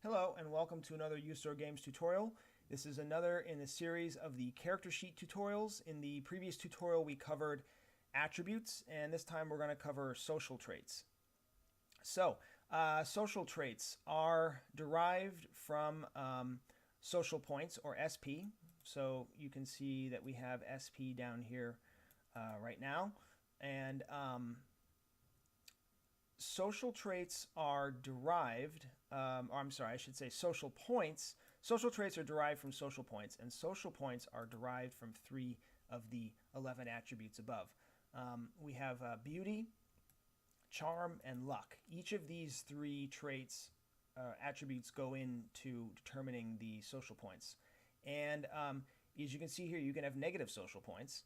Hello and welcome to another USOR Games tutorial. This is another in the series of the character sheet tutorials. In the previous tutorial we covered attributes, and this time we're going to cover social traits. So, social traits are derived from social points, or SP. So you can see that we have SP down here right now. And social traits are derived, or I'm sorry, I should say social points. Social traits are derived from social points, and social points are derived from 3 of the 11 attributes above. We have beauty, charm, and luck. Each of these 3 traits, attributes, go into determining the social points. And as you can see here, you can have negative social points.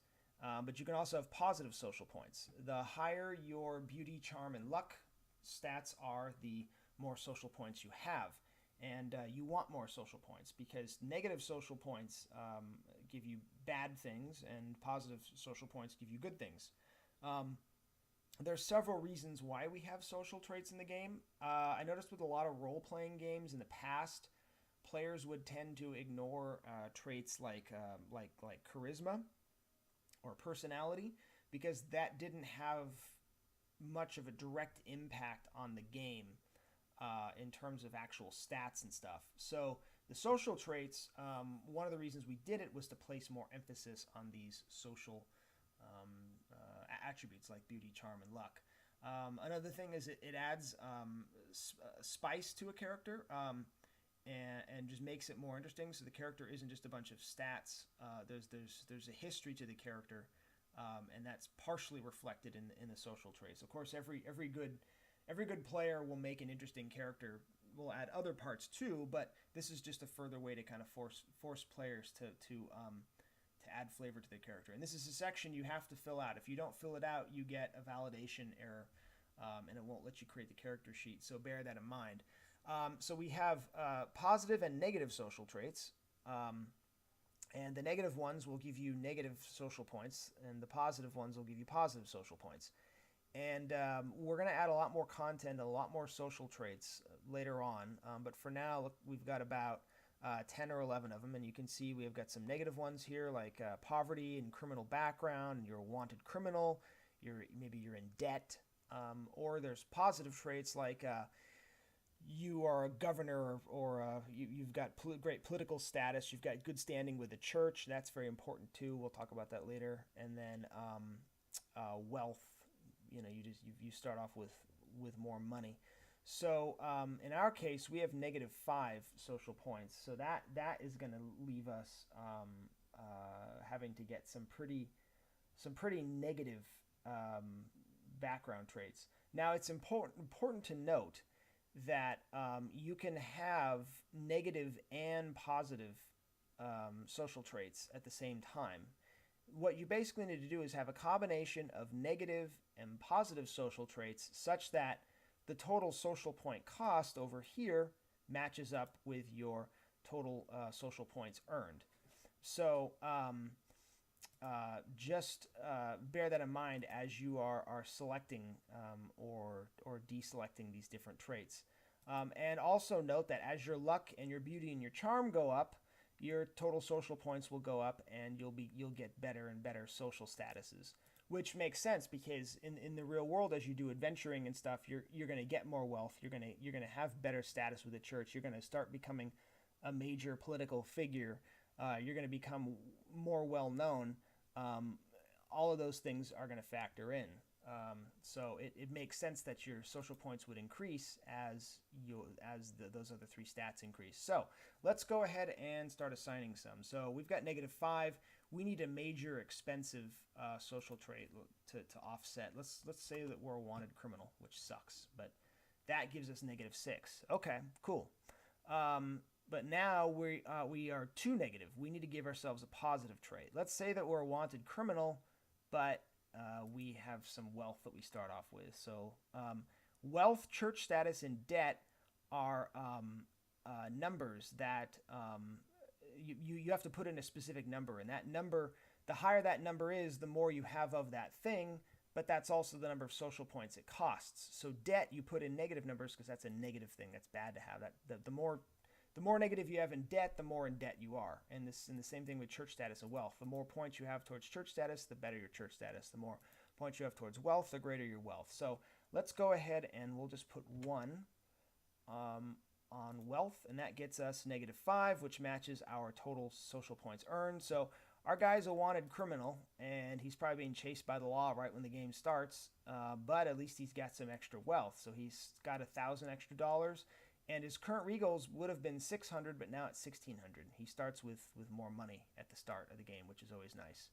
But you can also have positive social points. The higher your beauty, charm, and luck stats are, the more social points you have. And you want more social points because negative social points give you bad things and positive social points give you good things. There's several reasons why we have social traits in the game. I noticed with a lot of role-playing games in the past, players would tend to ignore traits like charisma or personality, because that didn't have much of a direct impact on the game in terms of actual stats and stuff. So the social traits, one of the reasons we did it was to place more emphasis on these social attributes like beauty, charm, and luck. Another thing is it adds spice to a character. And just makes it more interesting. So the character isn't just a bunch of stats. There's a history to the character, and that's partially reflected in the social traits. Of course, every good player will make an interesting character. Will add other parts too, but this is just a further way to kind of force players to add flavor to their character. And this is a section you have to fill out. If you don't fill it out, you get a validation error, and it won't let you create the character sheet. So bear that in mind. So we have positive and negative social traits, and the negative ones will give you negative social points, and the positive ones will give you positive social points. And we're going to add a lot more content, a lot more social traits later on, but for now, look, we've got about 10 or 11 of them, and you can see we've got some negative ones here, like poverty and criminal background, and you're a wanted criminal, maybe you're in debt, or there's positive traits like you are a governor, or you've got great political status, you've got good standing with the church. That's very important too. We'll talk about that later. And then wealth. You start off with more money. So in our case, we have -5 social points. So that is going to leave us having to get some pretty negative background traits. Now it's important to note that you can have negative and positive social traits at the same time. What you basically need to do is have a combination of negative and positive social traits such that the total social point cost over here matches up with your total social points earned. So just bear that in mind as you are selecting or deselecting these different traits. And also note that as your luck and your beauty and your charm go up, your total social points will go up, and you'll get better and better social statuses, which makes sense because in the real world, as you do adventuring and stuff, you're going to get more wealth. You're going to have better status with the church. You're going to start becoming a major political figure. You're going to become more well known. All of those things are going to factor in. So it makes sense that your social points would increase as those other 3 stats increase. So let's go ahead and start assigning some. So we've got -5. We need a major expensive social trait to offset. Let's say that we're a wanted criminal, which sucks, but that gives us -6. Okay, cool. But now we are too negative. We need to give ourselves a positive trait. Let's say that we're a wanted criminal, but we have some wealth that we start off with. So wealth, church status, and debt are numbers that you have to put in a specific number. And that number, the higher that number is, the more you have of that thing, but that's also the number of social points it costs. So debt, you put in negative numbers because that's a negative thing. That's bad to have. The more negative you have in debt, the more in debt you are. And the same thing with church status and wealth. The more points you have towards church status, the better your church status. The more points you have towards wealth, the greater your wealth. So let's go ahead and we'll just put 1 on wealth, and that gets us -5, which matches our total social points earned. So our guy's a wanted criminal, and he's probably being chased by the law right when the game starts, but at least he's got some extra wealth. So he's got $1,000 extra dollars, and his current regals would have been 600, but now it's 1,600. He starts with more money at the start of the game, which is always nice.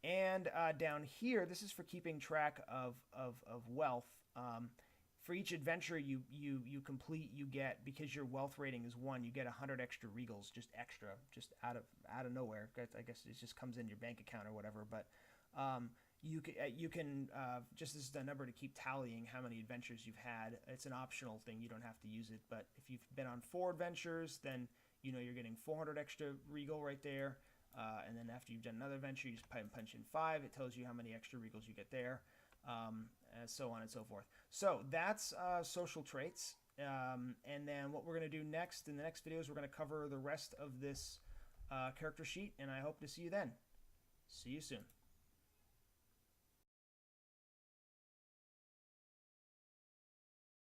And down here, this is for keeping track of wealth. For each adventure you complete, you get, because your wealth rating is 1, you get 100 extra regals, just out of nowhere. I guess it just comes in your bank account or whatever. But you can just, this is the number to keep tallying how many adventures you've had. It's an optional thing, you don't have to use it. But if you've been on 4 adventures, then you're getting 400 extra regal right there. And then after you've done another adventure, you just punch in 5. It tells you how many extra regals you get there. So on and so forth. So that's social traits. And then what we're going to do next in the next video is we're going to cover the rest of this character sheet, and I hope to see you then. See you soon.